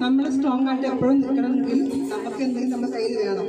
നമ്മൾ സ്ട്രോങ് ആയിട്ട് എപ്പോഴും നിൽക്കണമെങ്കിൽ നമുക്ക് എന്തെങ്കിലും നമ്മുടെ കയ്യിൽ വേണം.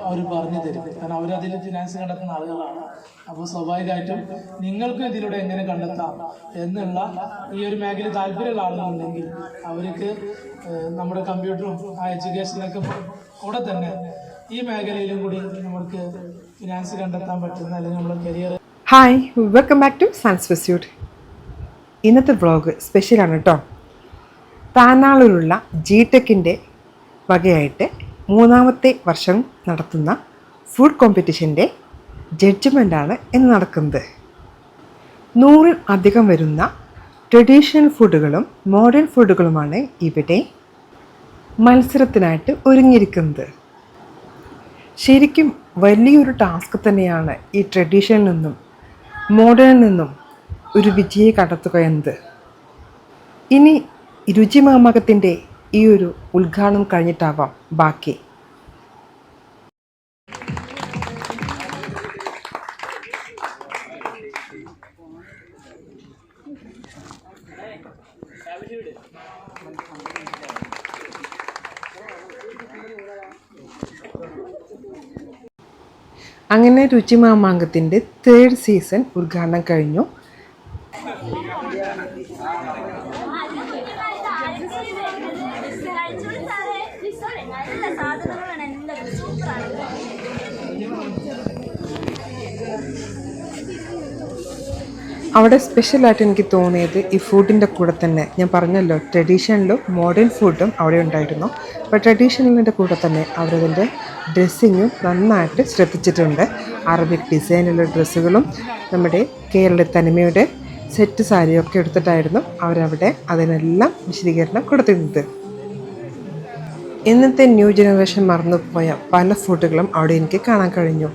അവർ പറഞ്ഞു തരും. കാരണം അവരതിൽ ഫിനാൻസ് കണ്ടെത്തുന്ന ആളുകളാണ്. അപ്പോൾ സ്വാഭാവികമായിട്ടും നിങ്ങൾക്കും ഇതിലൂടെ എങ്ങനെ കണ്ടെത്താം എന്നുള്ള ഈ ഒരു മേഖല താല്പര്യമുള്ള ആളുകളുണ്ടെങ്കിൽ അവർക്ക് നമ്മുടെ കമ്പ്യൂട്ടറും ആ എഡ്യൂക്കേഷനൊക്കെ കൂടെ തന്നെ ഈ മേഖലയിലും കൂടി നമുക്ക് ഫിനാൻസ് കണ്ടെത്താൻ പറ്റുന്ന അല്ലെങ്കിൽ നമ്മുടെ career. Hi, welcome back two science pursuit. ഇന്നത്തെ വ്ളോഗ് സ്പെഷ്യലാണ് കേട്ടോ. താനാളൂരുള്ള ജിടെക്കിൻ്റെ വകയായിട്ട് 3ാമത്തെ വർഷം നടത്തുന്ന ഫുഡ് കോമ്പറ്റീഷൻ്റെ ജഡ്ജ്മെൻ്റാണ് ഇന്ന് നടക്കുന്നത്. 100-ൽ അധികം വരുന്ന ട്രഡീഷണൽ ഫുഡുകളും മോഡേൺ ഫുഡുകളുമാണ് ഇവിടെ മത്സരത്തിനായിട്ട് ഒരുങ്ങിയിരിക്കുന്നത്. ശരിക്കും വലിയൊരു ടാസ്ക് തന്നെയാണ് ഈ ട്രഡീഷനിൽ നിന്നും മോഡേണിൽ നിന്നും ഒരു വിജയെ കണ്ടെത്തുക എന്നത്. ഇനി രുചിമാമകത്തിൻ്റെ ഈ ഒരു ഉദ്ഘാടനം കഴിഞ്ഞിട്ടാവാം ബാക്കി. അങ്ങനെ രുചിമാമാങ്കത്തിൻ്റെ 3rd സീസൺ ഉദ്ഘാടനം കഴിഞ്ഞു. അവിടെ സ്പെഷ്യലായിട്ട് എനിക്ക് തോന്നിയത് ഈ ഫുഡിൻ്റെ കൂടെ തന്നെ ഞാൻ പറഞ്ഞല്ലോ ട്രഡീഷണലും മോഡേൺ ഫുഡും അവിടെ ഉണ്ടായിരുന്നു. അപ്പോൾ ട്രഡീഷണലിൻ്റെ കൂടെ തന്നെ അവരതിൻ്റെ ഡ്രസ്സിങ്ങും നന്നായിട്ട് ശ്രദ്ധിച്ചിട്ടുണ്ട്. അറബിക് ഡിസൈനുള്ള ഡ്രസ്സുകളും നമ്മുടെ കേരള തനിമയുടെ സെറ്റ് സാരിയൊക്കെ എടുത്തിട്ടായിരുന്നു അവരവിടെ അതിനെല്ലാം വിശദീകരണം കൊടുത്തിരുന്നത്. ഇന്നത്തെ ന്യൂ ജനറേഷൻ മറന്നുപോയ പല ഫുഡുകളും അവിടെ എനിക്ക് കാണാൻ കഴിഞ്ഞു.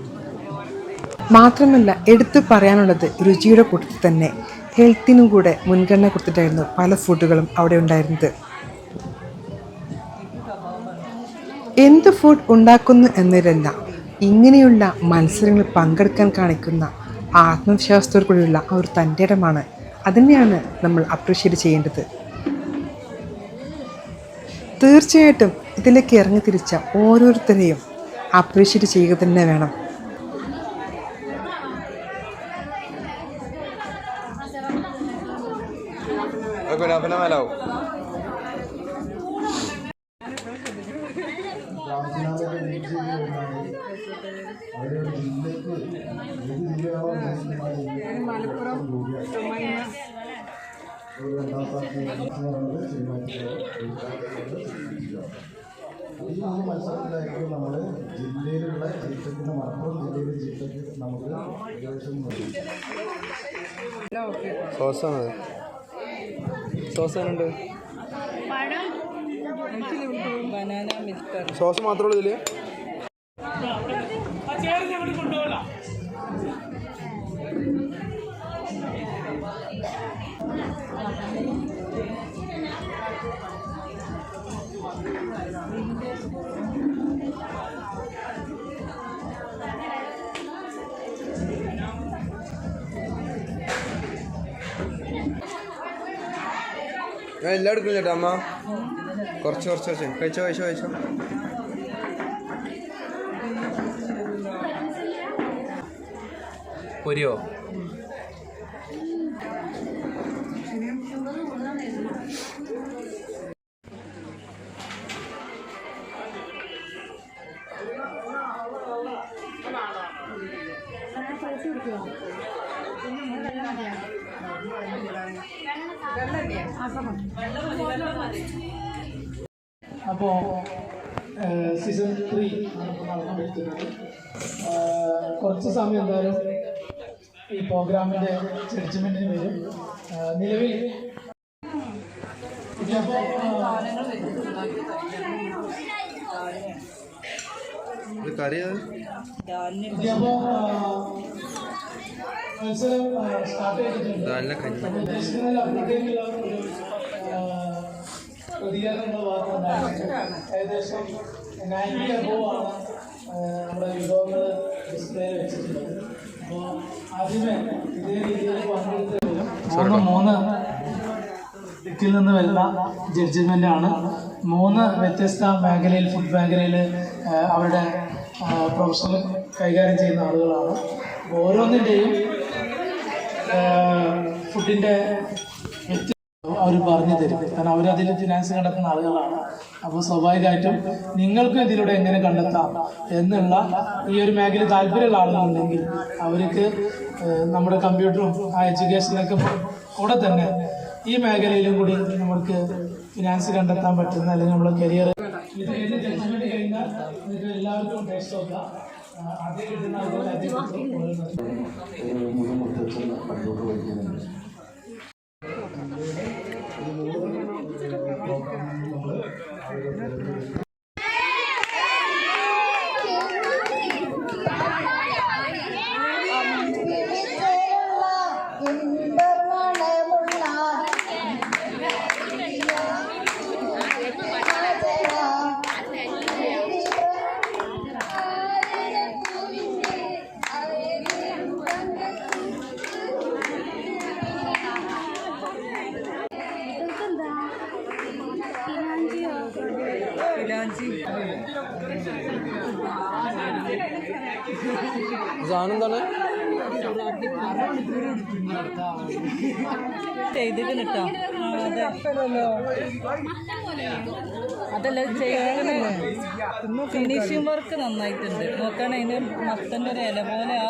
മാത്രമല്ല എടുത്തു പറയാനുള്ളത് രുചിയുടെ കൂട്ടത്തിൽ തന്നെ ഹെൽത്തിനും കൂടെ മുൻഗണന കൊടുത്തിട്ടായിരുന്നു പല ഫുഡുകളും അവിടെ ഉണ്ടായിരുന്നത്. എന്ത് ഫുഡ് ഉണ്ടാക്കുന്നു എന്നതിലല്ല, ഇങ്ങനെയുള്ള മത്സരങ്ങളിൽ പങ്കെടുക്കാൻ കാണിക്കുന്ന ആത്മവിശ്വാസത്തോടു കൂടിയുള്ള ആ ഒരു തൻ്റെ ഇടമാണ്. അതിനെയാണ് നമ്മൾ അപ്രീഷിയേറ്റ് ചെയ്യേണ്ടത്. തീർച്ചയായിട്ടും ഇതിലേക്ക് ഇറങ്ങി തിരിച്ച ഓരോരുത്തരെയും അപ്രീഷിയേറ്റ് ചെയ്യുക തന്നെ വേണം. ഈ മത്സരത്തിലായിരിക്കും നമ്മൾ ജില്ലയിലുള്ള ജില്ലയ്ക്ക് മലപ്പുറം ജില്ലയിലെ ജില്ലയ്ക്ക് നമുക്ക് സോസാണുണ്ട്. സോസ് മാത്രമേ ഉള്ളൂ ഇതില്. ഞാൻ എല്ലാം എടുക്കും ചേട്ടാ. അമ്മ കുറച്ച് കഴിച്ചോ. പൊരിയോ? അപ്പോൾ സീസൺ 3 നടന്നുകൊണ്ടിരിക്കുന്നത്. കുറച്ച് സമയം എന്തായാലും ഈ പ്രോഗ്രാമിൻ്റെ ജഡ്ജ്മെൻറ്റിന് വരും. നിലവിൽ ഇതിപ്പോൾ ഇത് കറിയത് അപ്പോൾ മത്സരം സ്റ്റാർട്ട് ചെയ്തിട്ടുണ്ട്. നല്ല കഞ്ഞി. ഉദ്ദേശിക്കുന്നതിൽ അപ്പോഴത്തേക്കുള്ള ഒരു പ്രതികരണങ്ങളുടെ ഭാഗത്തുണ്ടായിരുന്നു. ഏകദേശം 90 അബോവാണ് നമ്മുടെ വിഭവങ്ങൾ ഡിസ്പ്ലേയിൽ വെച്ചിട്ടുള്ളത്. അപ്പോൾ ആദ്യമേ ഇതേ രീതിയിൽ പങ്കെടുത്ത് മൂന്ന് ദിക്കിൽ നിന്ന് വരുന്ന ജഡ്ജ്മെൻ്റാണ്. 3 വ്യത്യസ്ത മേഖലയിൽ, ഫുഡ് മേഖലയിൽ അവരുടെ പ്രൊഫഷണൽ കൈകാര്യം ചെയ്യുന്ന ആളുകളാണ്. അപ്പോൾ ഓരോന്നിൻ്റെയും ഫുഡിൻ്റെ അവർ പറഞ്ഞു തരും. കാരണം അവരതിൽ ഫിനാൻസ് കണ്ടെത്തുന്ന ആളുകളാണ്. അപ്പോൾ സ്വാഭാവികമായിട്ടും നിങ്ങൾക്കും ഇതിലൂടെ എങ്ങനെ കണ്ടെത്താം എന്നുള്ള ഈ ഒരു മേഖല താല്പര്യമുള്ള ആളുകളുണ്ടെങ്കിൽ അവർക്ക് നമ്മുടെ കമ്പ്യൂട്ടറും ആ എഡ്യൂക്കേഷനൊക്കെ കൂടെ തന്നെ ഈ മേഖലയിലും കൂടി നമുക്ക് ഫിനാൻസ് കണ്ടെത്താൻ പറ്റുന്ന, അല്ലെങ്കിൽ നമ്മുടെ കരിയർ ഇത് ജഡ്ജ്മെന്റ് കഴിഞ്ഞാൽ നിങ്ങൾക്ക് എല്ലാവർക്കും ടേസ്റ്റ് നോക്കാം. ആദ്യം കിട്ടുന്ന സാധനം എന്താണ്? ചെയ്തിട്ട് കിട്ടോ? അതല്ല ചെയ്തേ. ഫിനിഷിംഗ് വർക്ക് നന്നായിട്ടുണ്ട്. നോക്കാൻ അതിന് മത്തൻ്റെ ഒരു ഇല പോലെ ആ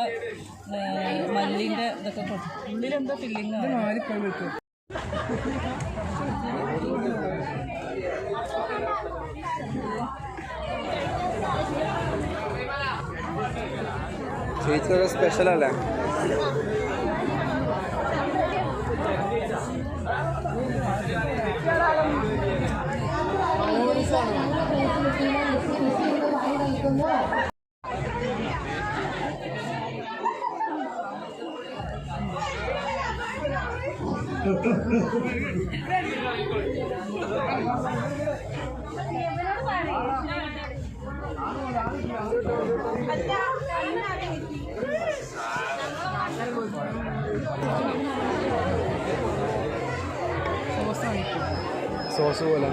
മല്ലിൻ്റെ ഇതൊക്കെ കൊടുത്തു. ഉള്ളിലെന്തോ ഫില്ലിങ് ചേച്ചിയുടെ സ്പെഷ്യൽ അല്ലേ? സോസ് പോലെ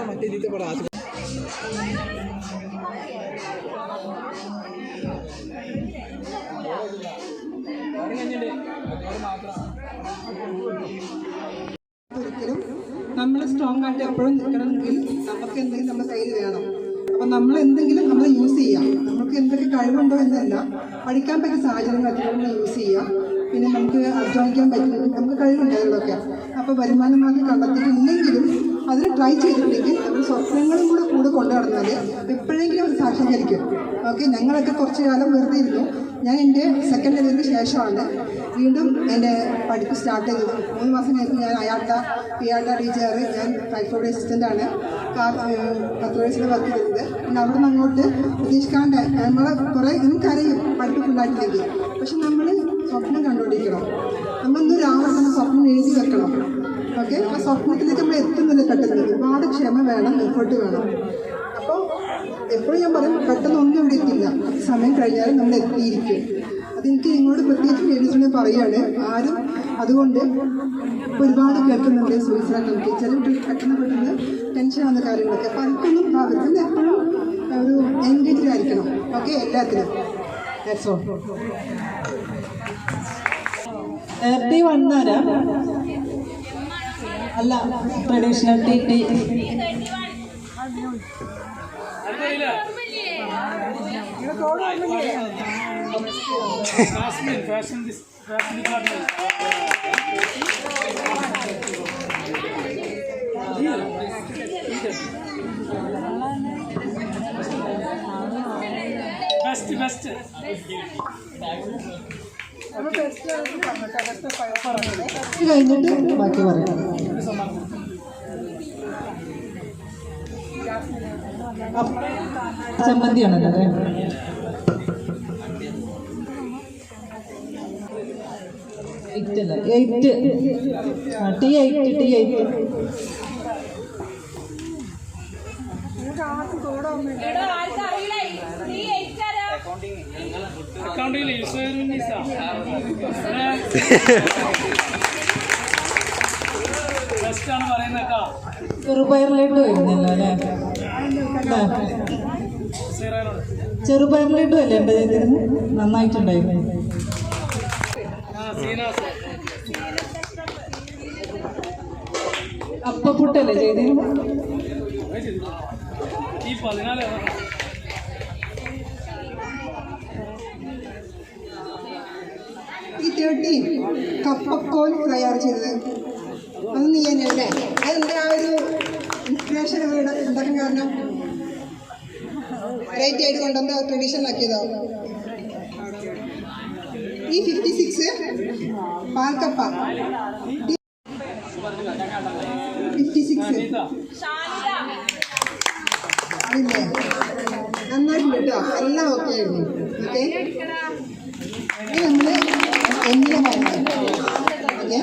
മറ്റേ രീതിയിൽ പറയാം. ഒരിക്കലും നമ്മൾ സ്ട്രോങ് ആയിട്ട് എപ്പോഴും നിൽക്കണമെങ്കിൽ നമുക്ക് എന്തെങ്കിലും നമ്മുടെ കയ്യിൽ വേണം. അപ്പം നമ്മൾ എന്തെങ്കിലും നമ്മൾ യൂസ് ചെയ്യാം. നമുക്ക് എന്തൊക്കെ കഴിവുണ്ടോ എന്നല്ല, പഠിക്കാൻ പറ്റുന്ന സാഹചര്യങ്ങളൊക്കെ നമ്മൾ യൂസ് ചെയ്യാം. പിന്നെ നമുക്ക് അധ്വാനിക്കാൻ പറ്റുന്നത് നമുക്ക് കഴിവുണ്ട് അതിലൊക്കെ. അപ്പോൾ വരുമാന മാർഗ്ഗം കണ്ടെത്തിയിട്ടില്ലെങ്കിലും അതിൽ ട്രൈ ചെയ്തിട്ടുണ്ടെങ്കിൽ നമ്മൾ സ്വപ്നങ്ങളും കൂടെ കൊണ്ടു നടന്നാൽ എപ്പോഴെങ്കിലും അത് സാക്ഷാത്കരിക്കും. ഓക്കെ, ഞങ്ങളൊക്കെ കുറച്ച് കാലം വെറുതെ ഇരുന്നു. ഞാൻ എൻ്റെ സെക്കൻഡ് ഡെലിവറിക്ക് ശേഷമാണ് വീണ്ടും എൻ്റെ പഠിപ്പ് സ്റ്റാർട്ട് ചെയ്തത്. 3 മാസം കഴിഞ്ഞ് ഞാൻ പിയാട്ട ടീച്ചർ, ഞാൻ ട്രൈഫോഡ് അസിസ്റ്റൻ്റാണ് 10 വയസ്സിൽ വർക്ക് ചെയ്തത്. പിന്നെ അവിടെ നിന്ന് അങ്ങോട്ട് പ്രതീക്ഷിക്കാണ്ട് നമ്മളെ കുറേ നമുക്കറിയും പഠിപ്പ് ഫുള്ളായിട്ടില്ലെങ്കിൽ. പക്ഷെ നമ്മൾ സ്വപ്നം കണ്ടുപിടിക്കണം. നമ്മളൊന്നും രാവിലെ തന്നെ സ്വപ്നം എഴുതി വെക്കണം. ഓക്കെ. ആ സ്വപ്നത്തിലേക്ക് നമ്മൾ എത്തുന്നില്ല പെട്ടെന്ന്. ഒരുപാട് ക്ഷമ വേണം, എഫേർട്ട് വേണം. അപ്പോൾ എപ്പോഴും ഞാൻ പറയും പെട്ടെന്നൊന്നും ഇവിടെ എത്തില്ല. സമയം കഴിഞ്ഞാലും നമ്മൾ എത്തിയിരിക്കും. അതെനിക്ക് നിങ്ങളോട് പ്രത്യേകിച്ച് ലേഡീസിനെ പറയുകയാണ്. ആരും അതുകൊണ്ട് ഒരുപാട് കേൾക്കുന്നുണ്ട് സൂയിസൈഡ് അറ്റംപ്റ്റ്. ചില പെട്ടെന്ന് ടെൻഷൻ ആവുന്ന കാര്യങ്ങളൊക്കെ. അപ്പോൾ അവർക്കൊന്നും അവർക്ക് എപ്പോഴും ഒരു എൻഗേജ്ഡ് ആയിരിക്കണം. ഓക്കെ, എല്ലാത്തിനും. That's all. 31 തരാം. അല്ല, traditional T fashion department best കഴിഞ്ഞിട്ട് ബാക്കി പറയാം. ചമ്മന്തിയാണല്ലോ അല്ലേ? Eight T 8. അക്കൗണ്ടിൽ ബെസ്റ്റാണ് പറയുന്നേക്കാ. ചെറുപയർ ലഡു വരുന്നല്ലോ അല്ലേ? ചെറുപയർ ലഡു അല്ലേ എൻ്റെ ചെയ്തിരുന്നു? നന്നായിട്ടുണ്ടായിരുന്നു. അപ്പപ്പുട്ടല്ലേ ചെയ്തിരുന്നു? ഈ 14 ഈ 13 കപ്പക്കോൽ തയ്യാർ ചെയ്തത് അത് നീ തന്നെയല്ലേ? അതെന്താ ആ ഒരു ഇൻസ്പിറേഷൻ ഉണ്ടാക്കാൻ കാരണം? വെറൈറ്റി ആയിട്ട് കൊണ്ടുവന്ന ട്രഡീഷണൽ ആക്കിയതോ? ഈ 56 പാൽക്കപ്പ 56 അതില്ലേ? നന്നായിട്ടുണ്ട് കേട്ടോ, എല്ലാം ഓക്കെ ആയിരുന്നു. ഓക്കെ, ഇനി നമ്മൾ എമ്മിനെ പറയുന്നത്. ഓക്കെ,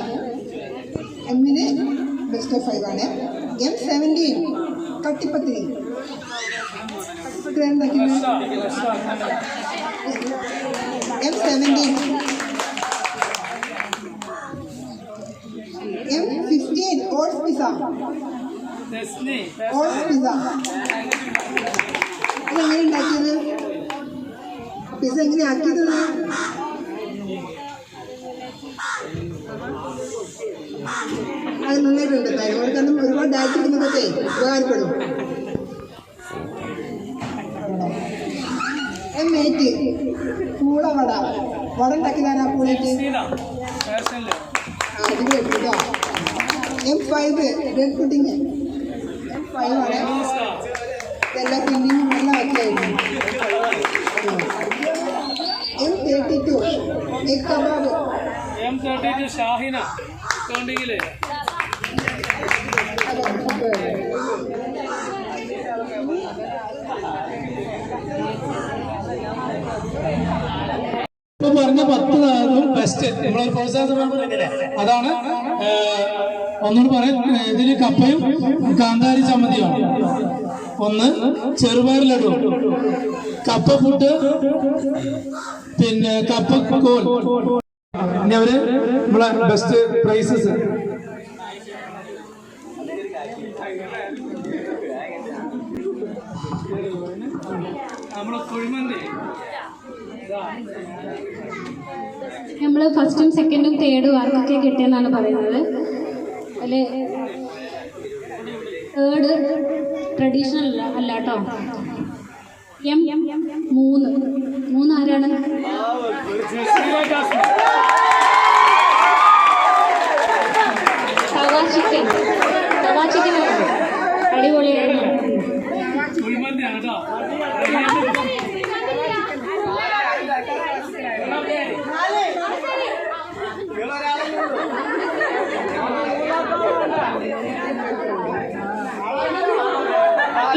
എമ്മിന് ബെസ്റ്റ് ഓഫ് 5 ആണ്. M17 കട്ടിപ്പത്തിരി. എന്താക്കിയത്? M17 M15 oats pizza. Oats pizza അതെങ്ങനെ ഉണ്ടാക്കിയത്? പിസ്സ എങ്ങനെ ആക്കിയത്? അത് നന്നായിട്ടുണ്ട്. കാരണം ഒരുപാട് ഡയറ്റ് എടുക്കുന്നതൊക്കെ ഉപകാരപ്പെടും. M8 പൂളവട. വട ഉണ്ടാക്കിയതാണ് ആ പൂളേറ്റ്. അടിപൊളി കേട്ടോ. M5 bread pudding. M5 ആണ്. ഇതെല്ലാം ഫില്ലിങ്ങും എല്ലാം ഒക്കെയായിരുന്നു. M32 egg kebab. M32 Shahina അക്കൗണ്ടിങ്ങില്. പറഞ്ഞ 10 ബെസ്റ്റ് നമ്മളൊരു പ്രോത്സാഹനം അതാണ്. ഒന്നുകൂടി പറയാം, ഇതില് കപ്പയും കാന്താരി ചമ്മന്തിയാണ്. ഒന്ന് ചെറുപയർ ലഡു, കപ്പ പുട്ട്, പിന്നെ കപ്പക്കോൽ. ഇനി അവര് നമ്മളെ ബെസ്റ്റ് പ്രൈസസ് നമ്മളെ കുഴിമന്തി. നമ്മൾ ഫസ്റ്റും സെക്കൻഡും തേർഡും ആർക്കൊക്കെ കിട്ടിയെന്നാണ് പറയുന്നത്. അതിൽ തേർഡ് ട്രഡീഷണൽ അല്ല കേട്ടോ. M3 ആരാണ്? തവാ ചിക്കൻ അടിപൊളിയായിരുന്നു.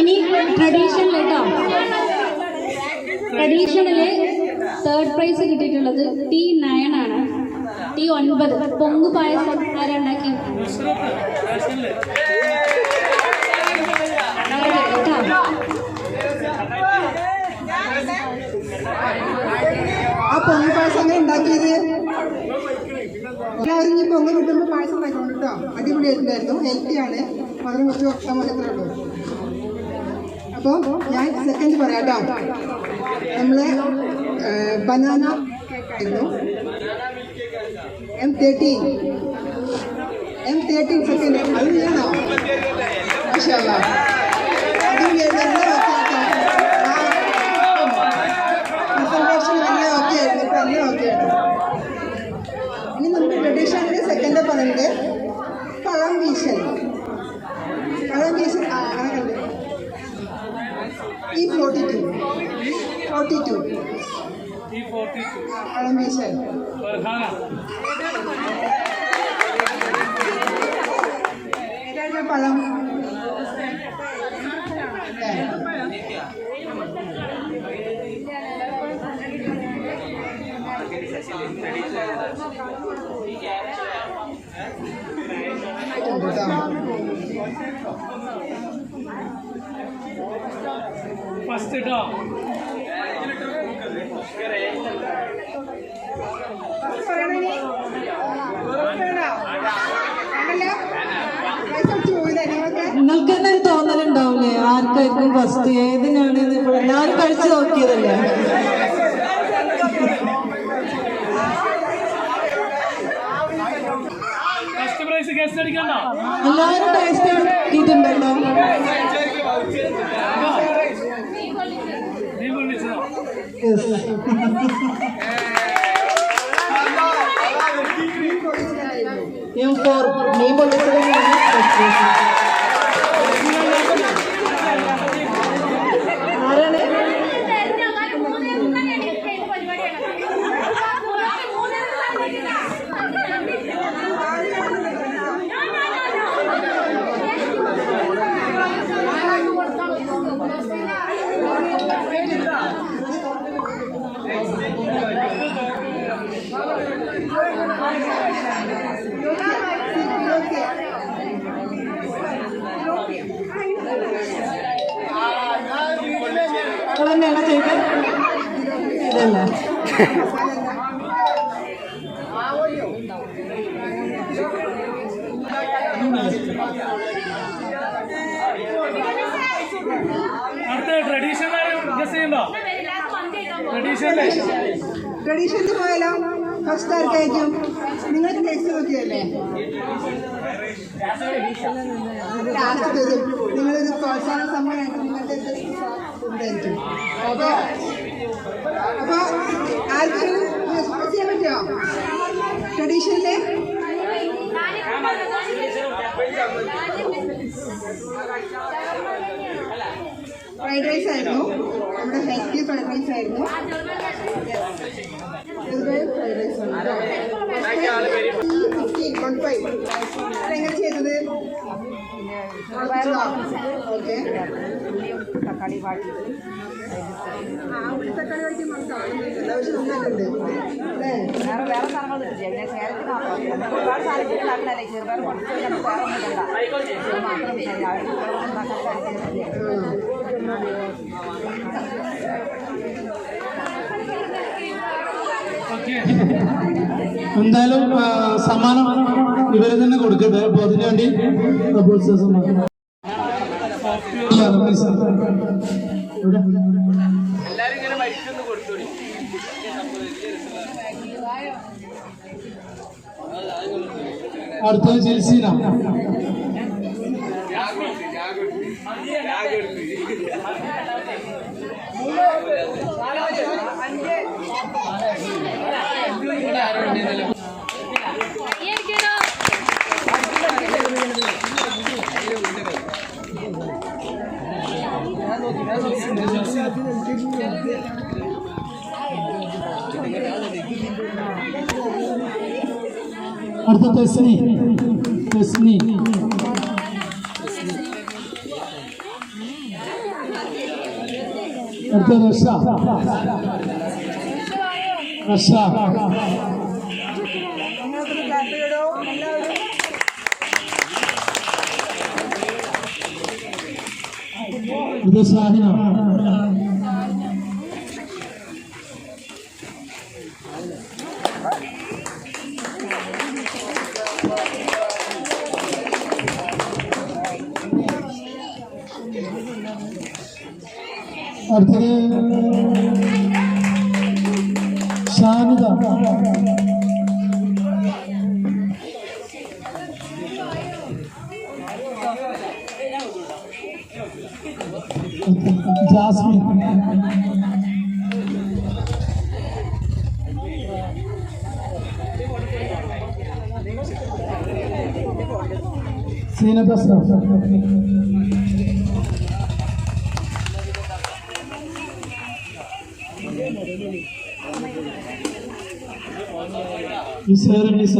ഇനി ട്രഡീഷണൽ കേട്ടോ. ട്രഡീഷണല് തേർഡ് പ്രൈസ് കിട്ടിയിട്ടുള്ളത് T9 ആണ്. 49 പൊങ്ങു പായസം ആരുണ്ടാക്കി? ആ പൊങ്ങ് പായസം അങ്ങനെ ഉണ്ടാക്കിയത് എല്ലാവരും ഈ പൊങ്ങ് കിട്ടുമ്പോൾ പായസം ഉണ്ടാക്കണം കേട്ടോ. അടിപൊളിയായിട്ടുണ്ടായിരുന്നു, ഹെൽത്തിയാണ്, മധുരം കുറച്ച് കുറച്ചാൽ മാത്രമേ ഉള്ളൂ. അപ്പോൾ ഞാൻ സെക്കൻഡ് പറയാം കേട്ടോ. നമ്മളെ ബനാന കേക്കായിരുന്നു M13 സെക്കൻഡ്. അത് ചെയ്യണോ? മാഷാഅല്ലാ, അടിപൊളിയായിരുന്നു. ഇനി നമുക്ക് ട്രഡീഷണലിന്റെ സെക്കൻഡ് പറയുന്നത് പഴം വീശൽ. E42 പഴം വീശൽ. ഏതായിരുന്നു പഴം? ഫസ്റ്റ് കേട്ടോ. നിങ്ങൾക്ക് തന്നെ ഒരു തോന്നലുണ്ടാവില്ലേ ആർക്കായിരിക്കും ഫസ്റ്റ് ഏതിനാണ്? എല്ലാവരും കഴിച്ചു നോക്കിയതല്ലേ? ഫസ്റ്റ് പ്രൈസ് ഗസ്റ്റ് അടിക്കണ്ട. എല്ലാവരും ടേസ്റ്റ് ആക്കിയിട്ടുണ്ടല്ലോ. നീ വിളിച്ചതോ? നീ പൊളിച്ചത് ആരാണ്? തന്നെയാണോ ചെയ്തത്? ഇതല്ല. അടുത്ത ട്രഡീഷണൽ ഗസ് ചെയ്യുമ്പോ ട്രഡീഷണൽ പോയാലോ? ഫസ്റ്റ് ആർക്കായിരിക്കും? നിങ്ങൾ ടേസ്റ്റ് നോക്കിയല്ലേ? ലാസ്റ്റ് തരും. നിങ്ങളൊരു പ്രോത്സാഹന സമയമായിട്ട് നിങ്ങളുടെ ഉണ്ടായിരിക്കും. ഓക്കെ, അപ്പോൾ ആർക്കൊരു റെസ്പോൺസ് ചെയ്യാൻ പറ്റുമോ? ട്രഡീഷണല് ഫ്രൈഡ് റൈസ് ആയിരുന്നു. നമ്മുടെ ഹെൽത്തി ഫ്രൈഡ് റൈസ് ആയിരുന്നു. എങ്ങനെ ചെയ്തത്? ഓക്കെ, തക്കാളി വാട്ടി മനസ്സിലാവുന്നുണ്ട് അല്ലേ? വേറെ സാധനങ്ങൾ കിട്ടില്ല. ഒരുപാട് സാധനങ്ങൾ ഉണ്ടാക്കണല്ലേ, ചെറുപയർ കുറച്ച് നമുക്ക് വേറെ ഒന്നും ഇടണ്ട, മാത്രം എന്തായാലും സമ്മാനം ഇവരെ തന്നെ കൊടുക്കട്ടെ. അപ്പോൾ അതിനുവേണ്ടി സമ്മാനം അടുത്തത് ജിൽസീന. അടുത്ത തെസ്നി. അടുത്ത റഷ. ഇത് ഷാഹിന. അടുത്തത് ഷാനിദ. ജാസ്മിൻ. സീനത്ത് അസ്രഫ്. നിസ.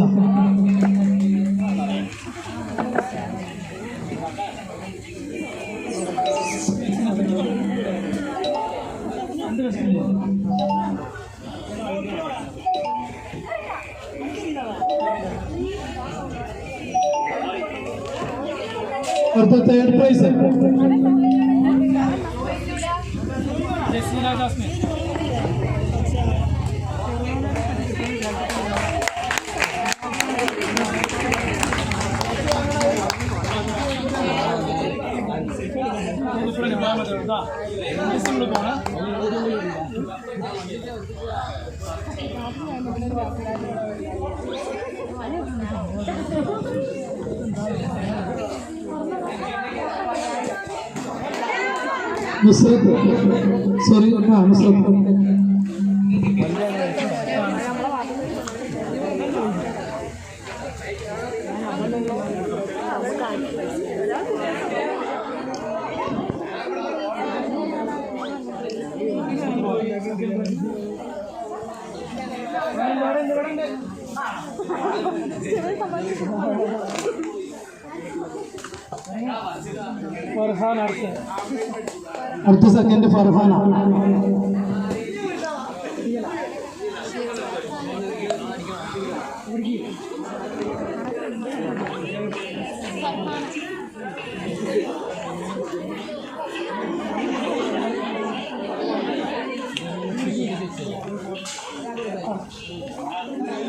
അടുത്ത third prize Jaseela Jasmin. Nusrath. Sorry, Nusrath. Farhan. അടുത്ത സെക്കൻഡ് ഫർഹാന.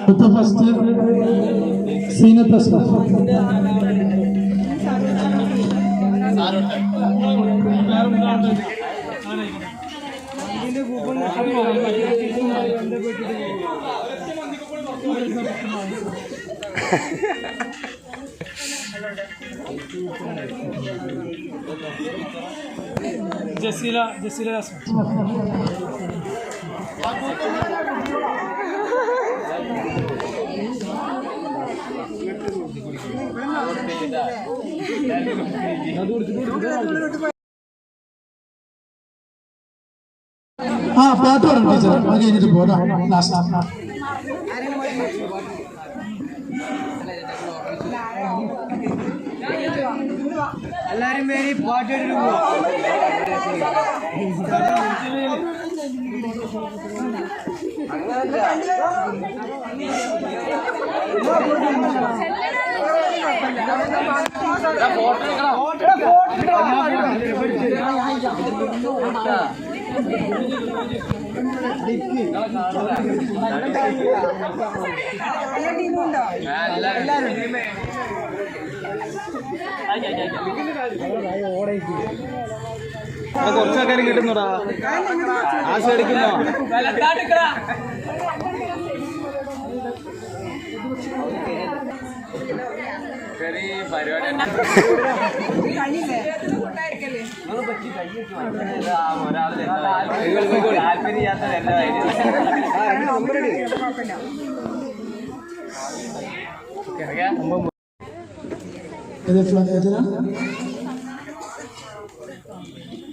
അടുത്ത ഫസ്റ്റ് സീനത്ത് അസ്രഫ്. ജസീല ജാസ്മിൻ. പാട്ട് പാടണം ടീച്ചർ. അത് കഴിഞ്ഞിട്ട് പോരാ. ലാസ്റ്റ് എല്ലാരും പേര് പാട്ട് കുറച്ചാൾക്കാരും കിട്ടുന്നുടാ. ആസ്വദിക്കുന്നോ?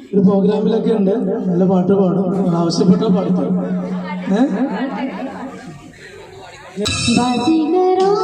ഒരു പ്രോഗ്രാമിലൊക്കെ ഉണ്ട്, നല്ല പാട്ട് പാടും, ആവശ്യപ്പെട്ട പാട്ട് പാടും. मेरा दिल ना तेरा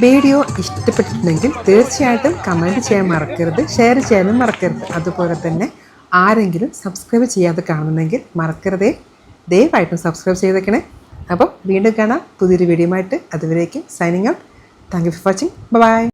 വീഡിയോ ഇഷ്ടപ്പെട്ടിട്ടുണ്ടെങ്കിൽ തീർച്ചയായിട്ടും കമൻറ്റ് ചെയ്യാൻ മറക്കരുത്, ഷെയർ ചെയ്യാനും മറക്കരുത്. അതുപോലെ തന്നെ ആരെങ്കിലും സബ്സ്ക്രൈബ് ചെയ്യാതെ കാണുന്നെങ്കിൽ മറക്കരുതേ, ദയവായിട്ടും സബ്സ്ക്രൈബ് ചെയ്തേക്കണേ. അപ്പോൾ വീണ്ടും കാണാം പുതിയൊരു വീഡിയോ ആയിട്ട്. അതുവരേക്കും signing out. Thank you for watching. By.